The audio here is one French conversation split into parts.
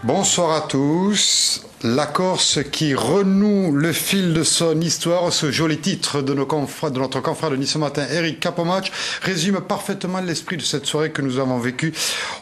Bonsoir à tous. La Corse qui renoue le fil de son histoire, ce joli titre de notre confrère de Nice ce matin, Eric Capomatch, résume parfaitement l'esprit de cette soirée que nous avons vécue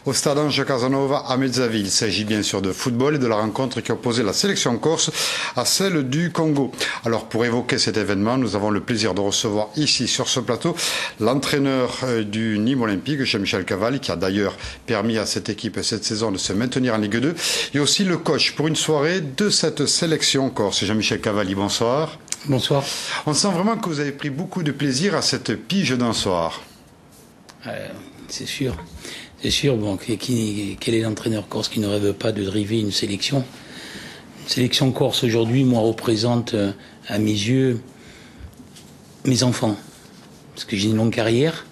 au stade Ange Casanova à Mezzaville. Il s'agit bien sûr de football et de la rencontre qui opposait la sélection corse à celle du Congo. Alors pour évoquer cet événement, nous avons le plaisir de recevoir ici sur ce plateau l'entraîneur du Nîmes Olympique, Jean-Michel Cavalli, qui a d'ailleurs permis à cette équipe cette saison de se maintenir en Ligue 2, et aussi le coach pour une soirée de cette sélection corse. Jean-Michel Cavalli, bonsoir. Bonsoir. On sent vraiment que vous avez pris beaucoup de plaisir à cette pige d'un soir. C'est sûr. C'est sûr. Bon, quel est l'entraîneur corse qui ne rêve pas de driver une sélection? Une sélection corse aujourd'hui, moi, représente à mes yeux mes enfants. Parce que j'ai une longue carrière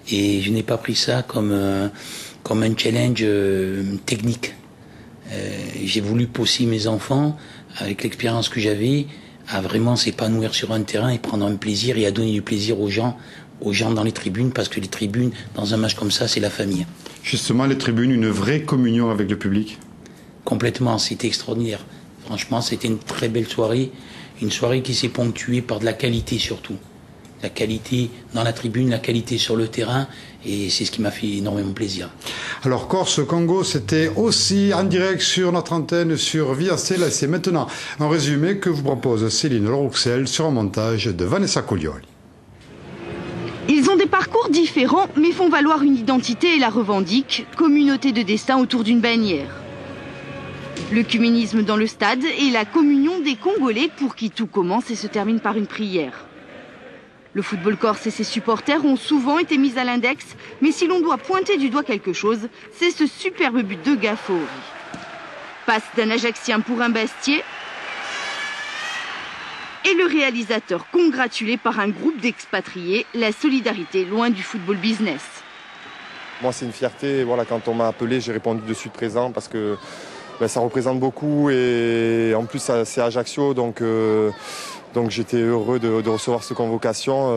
et je n'ai pas pris ça comme un challenge technique. J'ai voulu pousser mes enfants, avec l'expérience que j'avais, à vraiment s'épanouir sur un terrain et prendre un plaisir et à donner du plaisir aux gens dans les tribunes, parce que les tribunes, dans un match comme ça, c'est la famille. Justement, les tribunes, une vraie communion avec le public. Complètement, c'était extraordinaire. Franchement, c'était une très belle soirée, une soirée qui s'est ponctuée par de la qualité surtout. La qualité dans la tribune, la qualité sur le terrain, et c'est ce qui m'a fait énormément plaisir. Alors Corse-Congo, c'était aussi en direct sur notre antenne sur VAC. Là, c'est maintenant un résumé que vous propose Céline Lerouxel sur un montage de Vanessa Collioli. Ils ont des parcours différents, mais font valoir une identité et la revendiquent, communauté de destin autour d'une bannière. L'œcuménisme dans le stade et la communion des Congolais pour qui tout commence et se termine par une prière. Le football corse et ses supporters ont souvent été mis à l'index, mais si l'on doit pointer du doigt quelque chose, c'est ce superbe but de Gaffori. Passe d'un Ajaxien pour un Bastier, et le réalisateur congratulé par un groupe d'expatriés, la solidarité loin du football business. Moi c'est une fierté, voilà, quand on m'a appelé, j'ai répondu de suite présent parce que ça représente beaucoup et en plus c'est Ajaccio, donc j'étais heureux de recevoir cette convocation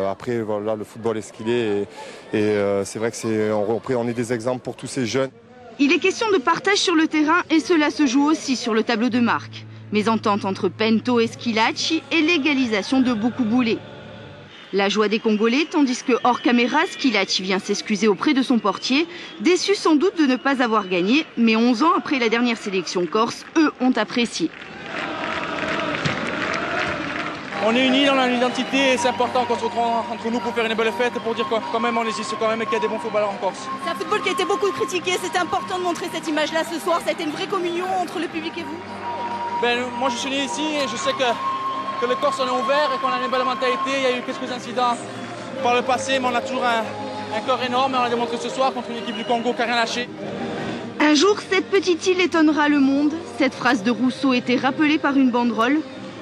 après voilà, le football est ce qu'il est et c'est vrai que on est des exemples pour tous ces jeunes. Il est question de partage sur le terrain et cela se joue aussi sur le tableau de marque. Mésentente entre Pento et Schillaci et l'égalisation de Boukouboulet. La joie des Congolais, tandis que hors caméra, Schillaci vient s'excuser auprès de son portier, déçu sans doute de ne pas avoir gagné, mais 11 ans après la dernière sélection corse, eux ont apprécié. On est unis dans l'identité et c'est important qu'on se retrouve entre nous pour faire une belle fête, pour dire que quand même on existe quand même et qu'il y a des bons footballeurs en Corse. C'est un football qui a été beaucoup critiqué, c'était important de montrer cette image-là ce soir, ça a été une vraie communion entre le public et vous. Moi je suis né ici et je sais que les Corses on est ouverts et qu'on a une belle mentalité. Il y a eu quelques incidents par le passé, mais on a toujours un corps énorme et on l'a démontré ce soir contre une équipe du Congo qui n'a rien lâché. Un jour, cette petite île étonnera le monde. Cette phrase de Rousseau était rappelée par une banderole.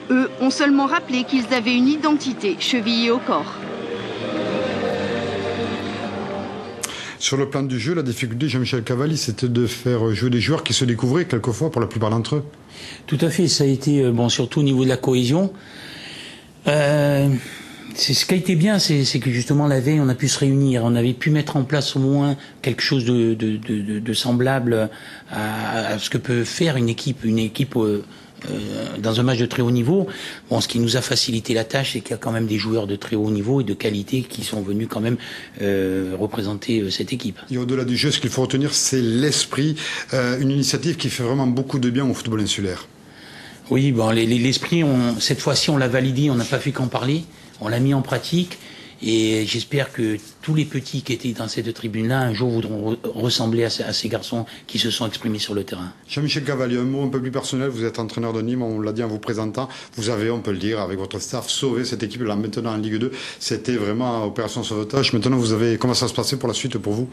Eux ont seulement rappelé qu'ils avaient une identité chevillée au corps. Sur le plan du jeu, la difficulté, Jean-Michel Cavalli, c'était de faire jouer des joueurs qui se découvraient quelquefois pour la plupart d'entre eux. Tout à fait, ça a été, surtout au niveau de la cohésion. Ce qui a été bien, c'est que justement la veille, on a pu se réunir, on avait pu mettre en place au moins quelque chose de semblable à ce que peut faire une équipe dans un match de très haut niveau. Bon, ce qui nous a facilité la tâche, c'est qu'il y a quand même des joueurs de très haut niveau et de qualité qui sont venus quand même représenter cette équipe. Et au-delà du jeu, ce qu'il faut retenir, c'est l'esprit, une initiative qui fait vraiment beaucoup de bien au football insulaire. Oui, l'esprit, cette fois-ci, on l'a validé, on n'a pas fait qu'en parler, on l'a mis en pratique. Et j'espère que tous les petits qui étaient dans cette tribune-là, un jour voudront ressembler à ces garçons qui se sont exprimés sur le terrain. Jean-Michel Cavalli, un mot un peu plus personnel. Vous êtes entraîneur de Nîmes, on l'a dit en vous présentant. Vous avez, on peut le dire, avec votre staff, sauvé cette équipe-là maintenant en Ligue 2. C'était vraiment opération sauvetage. Maintenant, comment ça se passait pour la suite pour vous?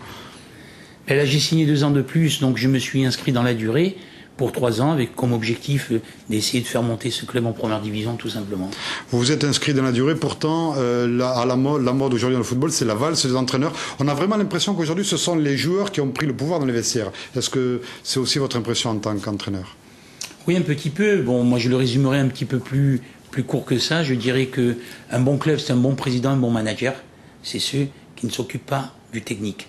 Et là, j'ai signé 2 ans de plus, donc je me suis inscrit dans la durée pour 3 ans, avec comme objectif d'essayer de faire monter ce club en première division, tout simplement. Vous vous êtes inscrit dans la durée, pourtant, la mode aujourd'hui dans le football, c'est la valse des entraîneurs. On a vraiment l'impression qu'aujourd'hui, ce sont les joueurs qui ont pris le pouvoir dans les vestiaires. Est-ce que c'est aussi votre impression en tant qu'entraîneur? Oui, un petit peu. Bon, moi, je le résumerai un petit peu plus court que ça. Je dirais qu'un bon club, c'est un bon président, un bon manager. C'est ceux qui ne s'occupent pas du technique.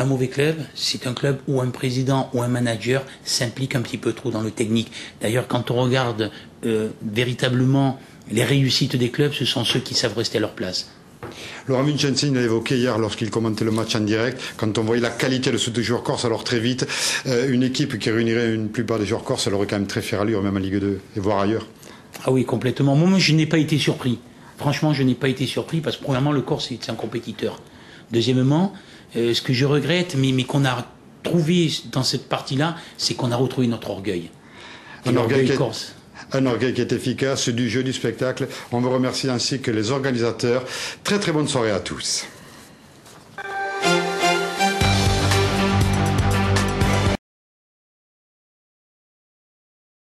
Un mauvais club, c'est un club où un président ou un manager s'implique un petit peu trop dans le technique. D'ailleurs, quand on regarde véritablement les réussites des clubs, ce sont ceux qui savent rester à leur place. Laurent Vincenzini l'a évoqué hier lorsqu'il commentait le match en direct, quand on voyait la qualité de ce joueur corse, alors très vite, une équipe qui réunirait une plupart des joueurs corse, elle aurait quand même très fière allure, même en Ligue 2, et voire ailleurs. Ah oui, complètement. Moi, je n'ai pas été surpris. Franchement, je n'ai pas été surpris parce que premièrement, le Corse, c'est un compétiteur. Deuxièmement, ce que je regrette, mais qu'on a trouvé dans cette partie-là, c'est qu'on a retrouvé notre orgueil. Un orgueil corse. Un orgueil qui est efficace, du jeu, du spectacle. On vous remercie ainsi que les organisateurs. Très très bonne soirée à tous.